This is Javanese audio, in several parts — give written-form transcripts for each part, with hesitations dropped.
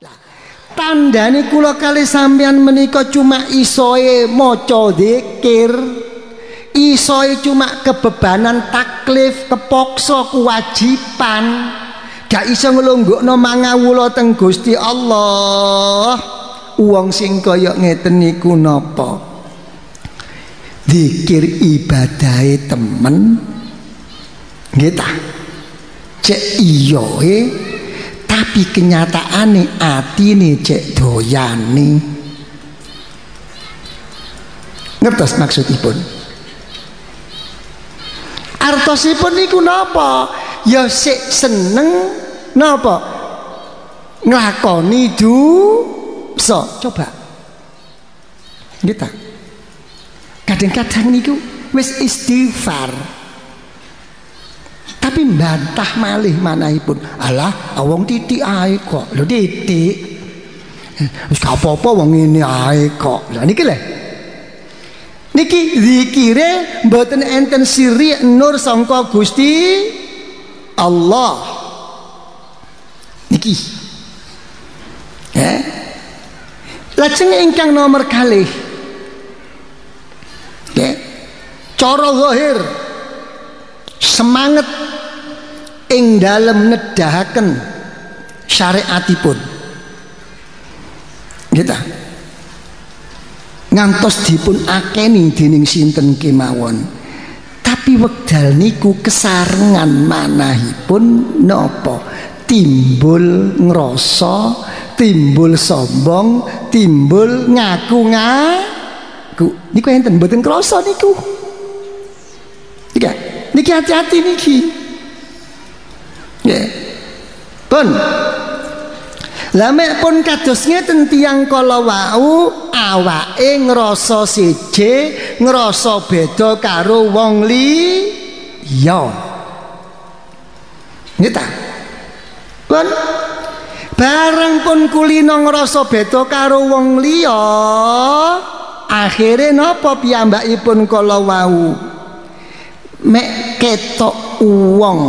Lah, tandane kula kalih sampeyan menika cuma isoe maca zikir, isoe cuma kebebanan taklif, kepokso kewajiban, gak iso nglonggokno mangawula teng Gusti Allah. Wong sing kaya ngeten niku napa? Zikir ibadahe temen nggih ta? Cek iya tapi kenyataane atine cek doyane. Ngertos maksudipun? Artosipun niku napa? Ya sik seneng napa? Nglakoni dosa. Coba. Nggih ta? Kadang-kadang niku wis istighfar. Tapi mbantah malih manahipun. Alah, wong titik ae kok. Lho titik. Wis gak apa-apa wong ngene ae kok. Lah niki lho. Niki zikire mboten enten siri nur sangka Gusti Allah. Niki. Lajeng ingkang nomor kalih. Cara zahir semangat ing dalem nedahaken syariatipun nggih ta, ngantos dipun akeni dening sinten kemawon, tapi wekdal niku kesarengan manahipun napa? Timbul ngrasa, timbul sombong, timbul ngaku-ngaku. Niku enten mboten krasa niku. Niki hati-hati niki. Nggih. Pun. Lah mek pun kados ngeten tiyang kala wau awake ngrasa siji, ngrasa beda karo wong liya. Nggih ta? Pun bareng pun kulino ngrasa beda karo wong liya, akhire napa piyambakipun kala wau? Mek ketok wong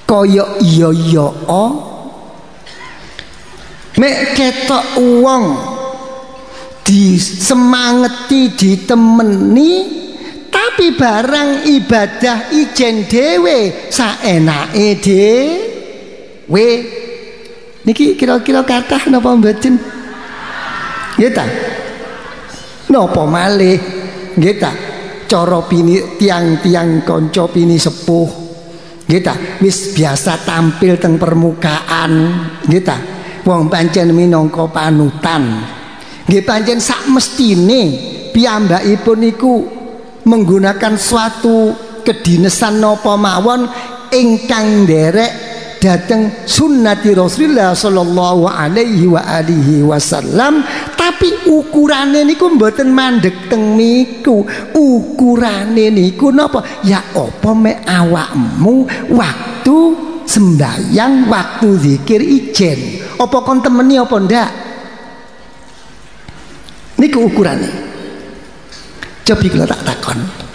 kaya iya-iya, mek ketok wong disemangeti ditemeni, tapi barang ibadah ijen dhewe saenake dhewe. Niki kira-kira kathah napa mboten? Nggih ta? Napa malih? Nggih ta? Cara pini tiang-tiang kanca pini sepuh nggih ta, wis biasa tampil teng permukaan nggih ta, wong pancen minangka panutan nggih, pancen sak mestine piyambakipun niku menggunakan suatu kedinesan napa mawon ingkang nderek dateng sunnati Rasulullah sallallahu alaihi wa alihi wasallam, tapi ukurane niku mboten mandeg teng niku. Ukurane niku napa? Ya apa mek awakmu waktu sembahyang, waktu zikir ijen, apa kon temeni apa ndak? Niku ukurane. Cobi kula tak takon.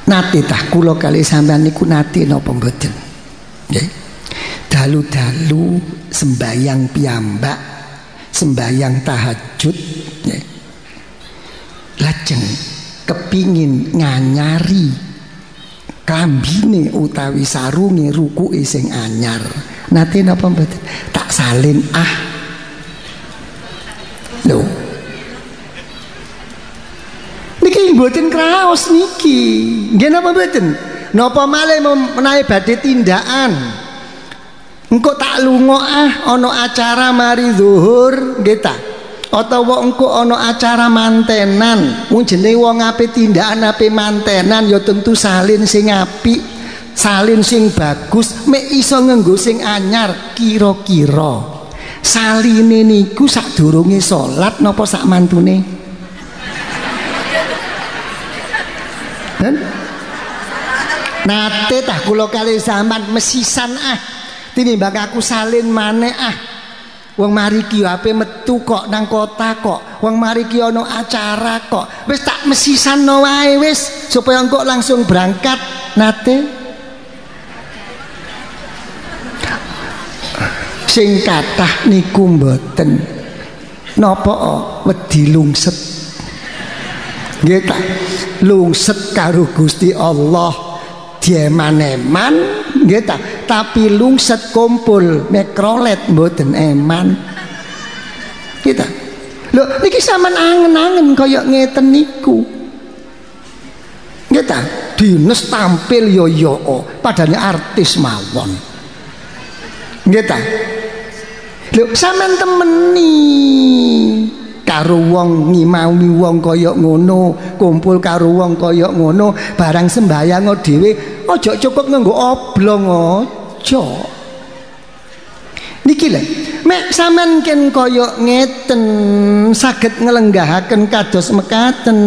Nate tah kula kali sampean niku nate napa mboten? Nggih. Dalu-dalu sembayang piyambak, sembayang tahajud nggih. Lajeng kepingin nganyari kambine utawi sarunge rukuke sing anyar. Nate napa mboten? Tak salin lho. Niki mboten kraos niki. Nggih napa mboten? Napa malih menawi badhe tindakan? Engko tak lunga ana acara mari zuhur nggih ta? Atawa engko ana acara mantenan. Wong jenenge wong apik tindakan apik mantenan ya tentu salin sing apik, salin sing bagus, mek iso nganggo sing anyar. Kira-kira saline niku sadurunge salat napa sak mantune? Nate tah kula kali zaman mesisan tinimbang aku salin maneh wong mari ki ape metu kok nang kota kok, wong mari ki ana acara kok, wis tak mesisano wae wis supaya engko langsung berangkat. Nate sing kathah niku mboten napa wedi lungset nggih ta lungset karo Gusti Allah dieman-eman nggih ta tapi lungset kumpul mikrolet mboten eman kita lho niki sampean angen-angen kaya ngeten niku nggih ta dinas tampil yo padane artis mawon nggih ta lho sampean temeni karo wong ngimawi wong kaya ngono kumpul karo wong kaya ngono barang sembayang dhewe aja cukup nganggo oblong aja niki lho mek sampean ken kaya ngeten saged nglenggahaken kados mekaten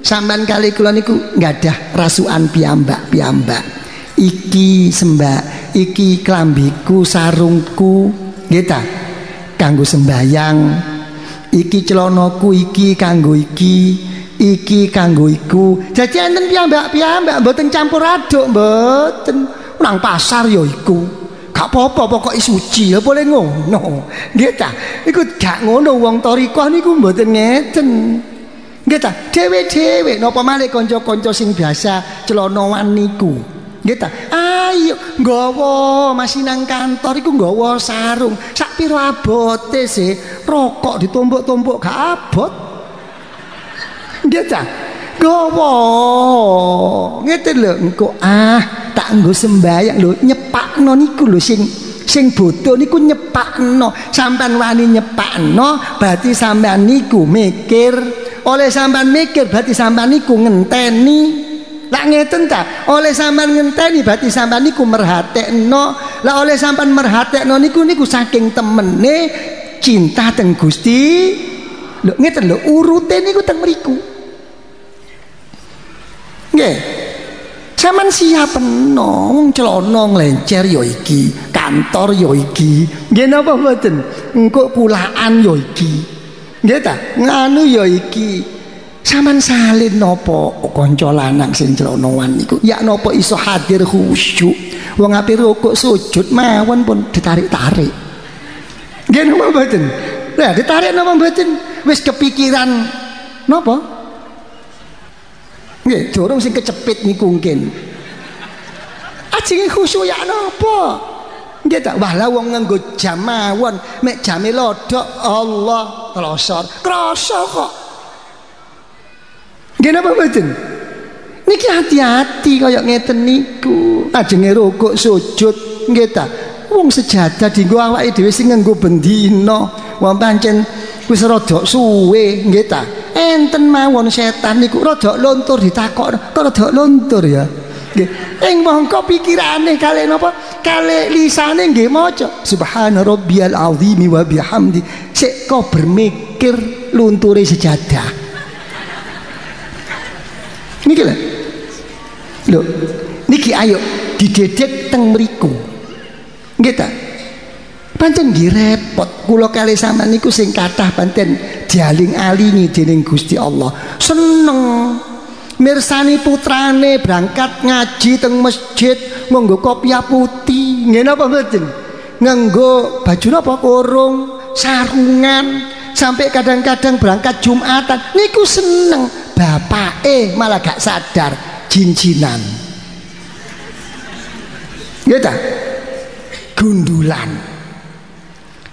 sampean kali kula niku nggadah rasukan piyambak iki sembah iki klambiku sarungku nggih ta kanggo sembayang iki celanaku iki kanggo iki kanggo iku dadi enten piyambak mboten campur aduk mboten nang pasar ya iku gak apa-apa pokoke suci ya boleh ngono nggih ta iku gak ngono wong thariqah niku mboten ngeten nggih ta dhewe-dhewe napa malih kanca-kanca sing biasa celanawan niku nggih ta ayo nggawa masih nang kantor iku nggawa sarung sak pira abote sih rokok ditumpuk-tumpuk gak abot nggih ta nggawa ngeten lho engko tak nggo sembayang lho nyepakno niku lho sing bodoh niku nyepakno sampean wani nyepakno berarti sampean niku mikir oleh sampean mikir berarti sampean niku ngenteni lah ngeten ta oleh sampean ngenteni berarti sampean niku merhatekno lah oleh sampean merhatekno niku saking temene cinta teng Gusti lho ngeten lho urute niku teng mriku nggih sampean siapno wong celana nglencer ya iki kantor ya iki nggih napa mboten engko kulaan ya iki nggih ta nganu ya iki sampean salin napa kanca lanang sing celanawan niku ya napa iso hadir khusyuk wong ape rukuk sujud mawon pun ditarik-tarik nggih napa mboten lah ditarik napa mboten wis kepikiran napa nggih durung sing kecepit niku mungkin ajeng khusyuk ya napa nggih tak wala wong nganggo jam mawon mek jame lodok Allah krasa kok nggih napa mboten niki hati-hati kaya ngeten niku ajenge rukuk sujud nggih ta wong sejadah dienggo awake dhewe sing nganggo bendina wong pancen wis rada suwe nggih ta enten mawon setan niku rada luntur ditakok kok rada luntur ya nggih ing mongko pikirane kalih napa kalih lisane nggih maca subhana rabbiyal azim wa bihamdi sik kok bermikir lunture sejadah niki lho niki ayo didedek teng mriku nggih ta pancen nggih repot kula kalih sampean niku sing kathah pancen dialing-alingi dening Gusti Allah seneng mirsani putrane berangkat ngaji teng masjid nganggo kopiah putih nggih napa mboten nganggo baju napa kurung sarungan sampai kadang-kadang berangkat Jumatan niku seneng bapake malah gak sadar jinjinan nggih ta gundulan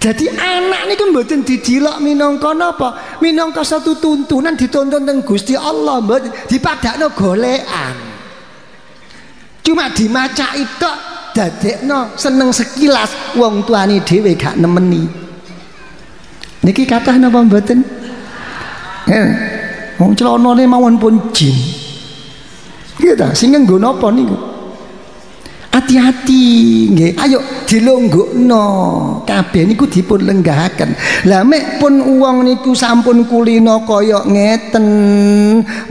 jadi anak niku mboten didilok minangka napa minangka satu tuntunan dituntun teng Gusti Allah mboten dipadakno golekan cuma dimacaki tok dadekno seneng sekilas wong tuane dhewe gak nemeni niki kathah napa mboten wong celanane mawon pun jin nggih ta sing nganggo napa niku hati-hati nggih ayo dilonggokno kabeh niku dipun lenggahaken lah mek pun wong niku sampun kulino kaya ngeten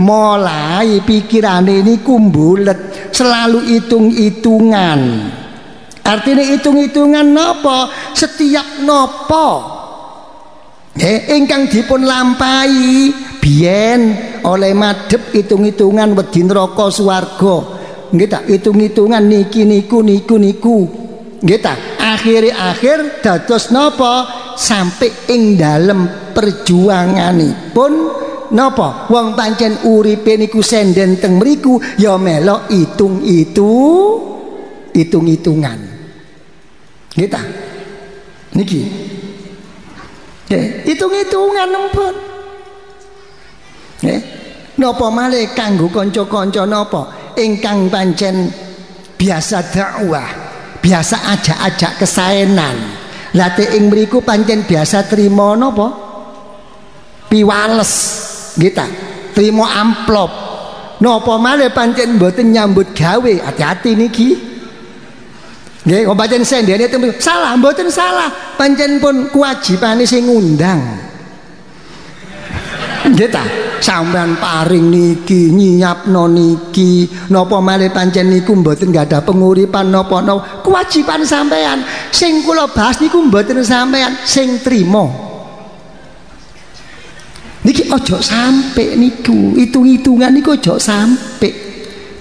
mulai pikirane niku mbulet selalu hitung-hitungan artinya hitung-hitungan napa setiap napa ingkang dipun lampahi biyen oleh madhep hitung-hitungan wedi neraka swarga nggih tak hitung-hitungan niki niku Nggih ta? Akhir dados napa? Sampai ing dalem perjuanganipun napa? Wong pancen uripe niku senden teng mriku ya melok hitung-hitungan. Nggih ta? Niki. Nggih, hitung-hitungan nempun. Nggih. Napa malih kanggo kanca-kanca napa ingkang pancen biasa dakwah, biasa ajak-ajak kesaenan. Lah ing mriku pancen biasa trima napa? Piwales, nggih ta? Trima amplop. Napa malih pancen mboten nyambut gawe, hati-hati niki. Nggih, kok pancen sendene salah, mboten salah. Pancen pun kewajibane sing ngundang. Nggih ta? Sampean paring niki, nyiapno niki, napa malih pancen niku mboten gadah penguripan napa-napa. Kewajiban sampean. Sing kula bahas niku mboten sampean sing trima. Niki ojo sampe niku, hitung-hitungan niku ojo sampe.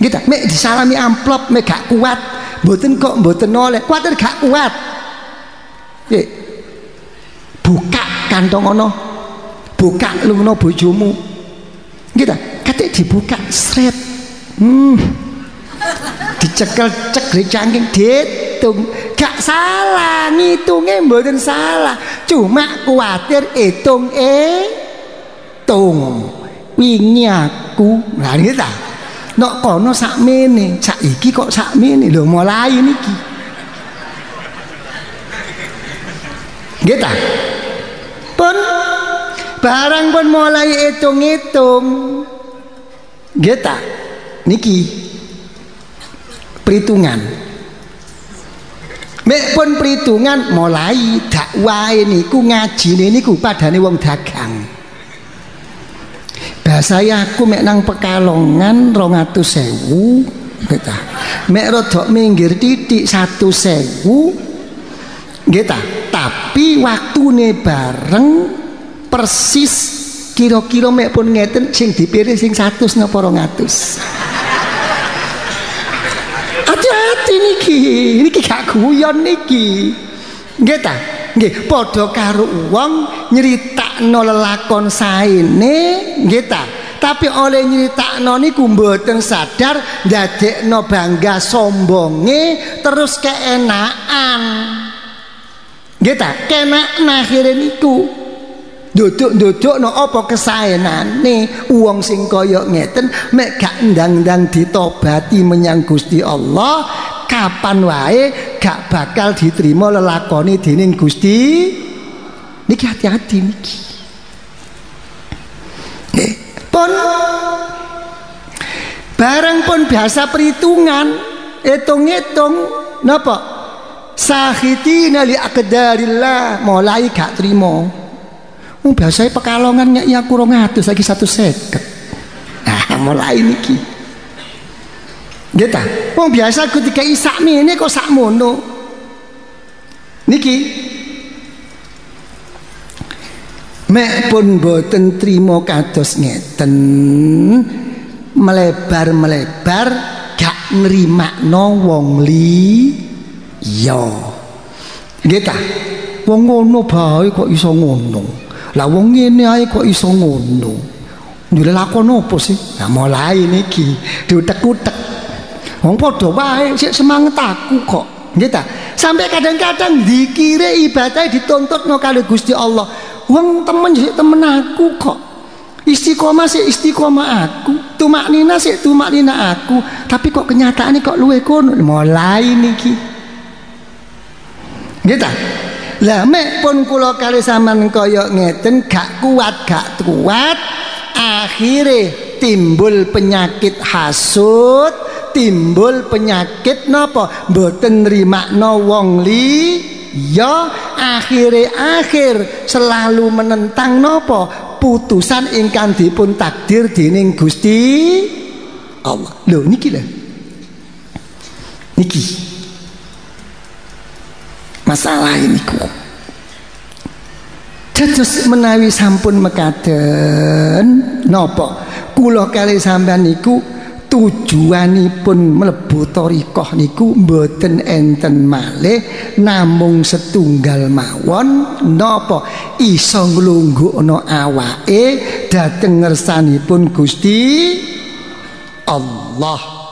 Nggih ta? Mek disalami amplop mek gak kuat, mboten kok mboten oleh. Kuwatir gak kuat. Nggih. Buka kantong ana. Buka lunga bojomu. Gitu, katik dibuka sret, dicekel cek di cangking, dihitung, gak salah, ngitungnya mboten salah, cuma kuatir hitung wingi aku, nah gitu, nok kono sakmene, saiki kok sakmene, lho mulai niki, gitu, pun. Barang pun mulai hitung-hitung. Geta niki perhitungan. Mek pun perhitungan mulai dakwah niku ngajine niku padane wong dagang. Bahasa aku mek nang Pekalongan 200.000 geta. Mek rodok minggir titik 100.000 geta. Tapi waktune bareng persis kira-kira mek pun ngeten sing dipilih sing 100 napa 200. Hati-hati niki gak guyon niki. Nggih ta? Nggih, padha karo wong nyritakno lelakon saene, nggih ta? Tapi oleh nyritakno niku mboten sadar ndadekno bangga sombonge terus keenakan. Nggih ta? Kenakan akhire niku. Duduk no apa kesaenane wong sing kaya ngeten mek gak ndang-ndang ditobati menyang Gusti Allah kapan wae gak bakal diterima lelakoni dening Gusti. Niki hati-hati niki. Nggih, pun bareng pun biasa perhitungan, hitung-hitung napa? Sahitina li aqdarillah, mulai gak trimo. Biasanya Pekalongan nyai aku 200 lagi 150. Nah, mulai niki. Gitu. Wong biasa ketika isak ini kok sakmono. Niki. Mek pun boten trimo kados ngeten. Melebar gak nrimakno wong liya. Gitu. Wong ngono bae kok iso ngono. Lah wong ngene ae kok iso ngono. Njule lakon opo sih? Nah mulai niki diutek-utek. Wong padha wae sik semangat aku kok. Nggih ta? Sampai kadang-kadang zikire ibadah dituntutno kali Gusti Allah. Wong temen sik temen aku kok. Istiqomah sik istiqomah aku, tumaknina sik tumaknina aku. Tapi kok kenyataane kok luwe kono. Mulai niki. Nggih ta? Lah mek pun kula kali sampean kaya ngeten gak kuat akhire timbul penyakit hasud, timbul penyakit napa mboten nrimakno wong liya, akhir selalu menentang napa putusan ingkang dipun takdir dening Gusti Allah. Lho niki lho. Niki masalah ini ku dados menawi sampun mekaten napa kula kali sampean niku tujuanipun mlebu thariqah niku mboten enten malih namung setunggal mawon napa iso nglunggukno awake dhateng ngersanipun Gusti Allah.